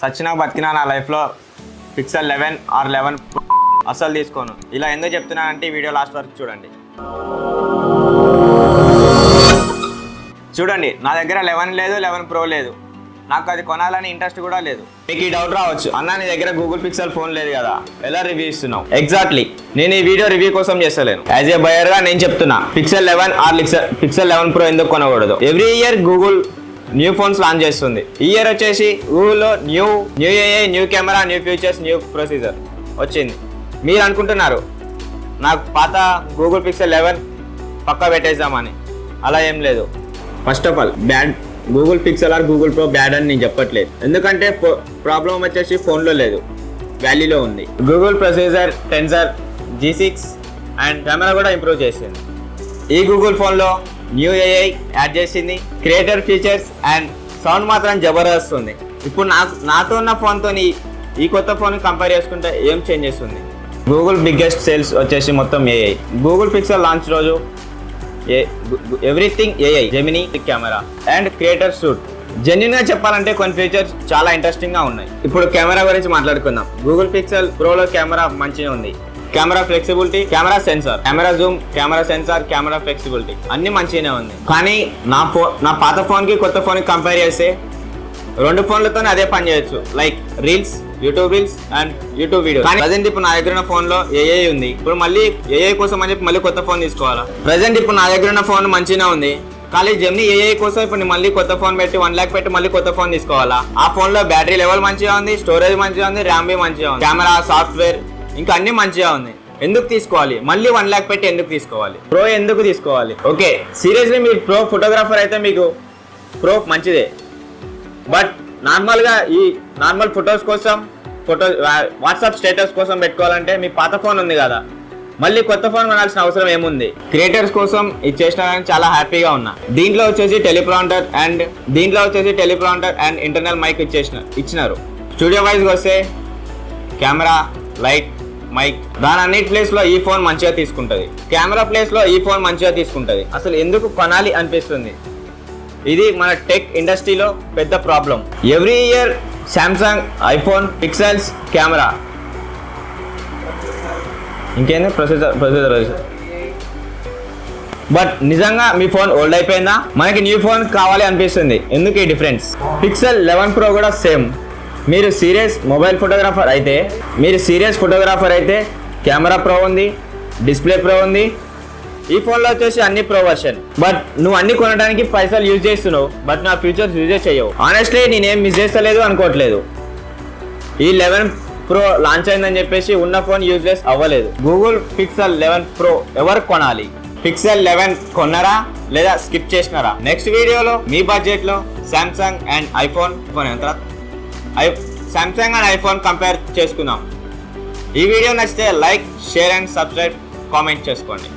సచ్చినా బతికినా నా లైఫ్లో పిక్సెల్ 11 ఆర్ 11 అసలు తీసుకోను. ఇలా ఎందుకు చెప్తున్నానంటే ఈ వీడియో లాస్ట్ వరకు చూడండి. చూడండి, నా దగ్గర 11 లేదు, 11 Pro లేదు. నాకు అది కొనాలని ఇంట్రెస్ట్ కూడా లేదు. మీకు ఈ డౌట్ రావచ్చు, అన్న నీ దగ్గర గూగుల్ పిక్సెల్ ఫోన్ లేదు కదా, ఎలా రివ్యూ ఇస్తున్నావు? ఎగ్జాక్ట్లీ, నేను ఈ వీడియో రివ్యూ కోసం చేస్తలేను. యాజ్ ఏ బయర్ గా నేను చెప్తున్నా, పిక్సెల్ 11 ఆర్ పిక్సెల్ 11 Pro ఎందుకు కొనకూడదు. Every year Google new phones launch చేస్తుంది. ఈ ఇయర్ వచ్చేసి గూగుల్లో new AI, new camera, new features, new procedure వచ్చింది. మీరు అనుకుంటున్నారు నాకు పాత గూగుల్ పిక్సెల్ 11 పక్కా పెట్టేద్దామని. అలా ఏం లేదు. First of all bad Google pixel are Google pro bad అని నేను చెప్పట్లేదు. ఎందుకంటే ప్రాబ్లం వచ్చేసి ఫోన్లో లేదు, వాల్యూలో ఉంది. Google procedure tensor G6 and camera కూడా ఇంప్రూవ్ చేసింది. ఈ గూగుల్ ఫోన్లో న్యూ ఏఐ యాడ్ చేసింది, క్రియేటర్ ఫీచర్స్ అండ్ సౌండ్ మాత్రం జబర్దస్త్ ఉంది. ఇప్పుడు నాతో ఉన్న ఫోన్తో ఈ కొత్త ఫోన్ కంపేర్ చేసుకుంటే ఏం చేంజ్ చేస్తుంది? గూగుల్ బిగ్గెస్ట్ సేల్స్ వచ్చేసి మొత్తం ఏఐ. గూగుల్ పిక్సెల్ లాంచ్ రోజు everything AI, Gemini camera and creator suit. Genuine గా చెప్పాలంటే కొన్ని ఫీచర్స్ చాలా ఇంట్రెస్టింగ్ గా ఉన్నాయి. ఇప్పుడు కెమెరా గురించి మాట్లాడుకుందాం. గూగుల్ పిక్సెల్ ప్రోలో కెమెరా మంచిగా ఉంది. Camera flexibility, camera censor, camera Zoom, camera censor, camera flexibility అన్ని మంచిగానే ఉంది. కానీ నా పాత ఫోన్ కి కొత్త ఫోన్ కి కంపేర్ చేస్తే రెండు ఫోన్లతోనే అదే పని చేయొచ్చు. Like reels, YouTube reels and YouTube video. కానీ ప్రజెంట్ ఇప్పుడు నా దగ్గర ఉన్న ఫోన్ లో ఏఐ ఉంది. ఇప్పుడు మళ్ళీ ఏఐ కోసం అని చెప్పి మళ్ళీ కొత్త ఫోన్ తీసుకోవాలా? ప్రజెంట్ ఇప్పుడు నా దగ్గర ఉన్న ఫోన్ మంచిగా ఉంది, కానీ జెమినీ ఏఐ కోసం ఇప్పుడు మళ్ళీ కొత్త ఫోన్ పెట్టి 1 lakh పెట్టి మళ్ళీ కొత్త ఫోన్ తీసుకోవాలా? ఆ ఫోన్ లో బ్యాటరీ లెవెల్ మంచిగా ఉంది, స్టోరేజ్ మంచిగా ఉంది, ర్యామ్ బి మంచిగా ఉంది, కెమెరా, సాఫ్ట్వేర్ ఇంకా అన్ని మంచిగా ఉంది. ఎందుకు తీసుకోవాలి? మళ్ళీ 1 lakh పెట్టి ఎందుకు తీసుకోవాలి? ప్రో ఎందుకు తీసుకోవాలి? ఓకే, సీరియస్లీ మీరు ప్రో ఫోటోగ్రాఫర్ అయితే మీకు ప్రో మంచిదే. బట్ నార్మల్గా ఈ నార్మల్ ఫొటోస్ కోసం, వాట్సాప్ స్టేటస్ కోసం పెట్టుకోవాలంటే మీ పాత ఫోన్ ఉంది కదా, మళ్ళీ కొత్త ఫోన్ కొనాల్సిన అవసరం ఏముంది? క్రియేటర్స్ కోసం ఇది చేసినారని చాలా హ్యాపీగా ఉన్నా. దీంట్లో వచ్చేసి టెలిప్రాంటర్ అండ్ ఇంటర్నల్ మైక్ ఇచ్చినారు. స్టూడియో వైజ్గా వస్తే కెమెరా, లైట్, మైక్, దాని అన్నిటి ప్లేస్లో ఈ ఫోన్ మంచిగా తీసుకుంటుంది. కెమెరా ప్లేస్లో ఈ ఫోన్ మంచిగా తీసుకుంటుంది. అసలు ఎందుకు కొనాలి అనిపిస్తుంది? ఇది మన టెక్ ఇండస్ట్రీలో పెద్ద problem. Every year Samsung, iPhone, pixels, camera, ఇంకేంది ప్రొసెసర్. బట్ నిజంగా మీ ఫోన్ ఓల్డ్ అయిపోయిందా? మనకి న్యూ ఫోన్ కావాలి అనిపిస్తుంది. ఎందుకు ఈ డిఫరెన్స్? పిక్సెల్ 11 Pro కూడా సేమ్. మీరు సీరియస్ ఫోటోగ్రాఫర్ అయితే కెమెరా ప్రో ఉంది, డిస్ప్లే ప్రో ఉంది. ఈ ఫోన్లో వచ్చేసి అన్ని ప్రో వర్షన్. బట్ నువ్వు అన్ని కొనడానికి పైసలు యూజ్ చేస్తున్నావు, బట్ నా ఫ్యూచర్స్ యూజే చేయవు. ఆనెస్ట్లీ నేనేం మిస్ చేస్తలేదు అనుకోవట్లేదు. ఈ 11 Pro లాంచ్ అయిందని చెప్పేసి ఉన్న ఫోన్ యూజ్లెస్ అవ్వలేదు. గూగుల్ పిక్సెల్ 11 Pro ఎవరు కొనాలి? పిక్సెల్ 11 కొన్నారా లేదా స్కిప్ చేసినారా? నెక్స్ట్ వీడియోలో మీ బడ్జెట్లో శాంసంగ్ అండ్ ఐఫోన్ కంపేర్ చేసుకుందాం. ఈ వీడియో నచ్చితే like, share and subscribe, comment చేసుకోండి.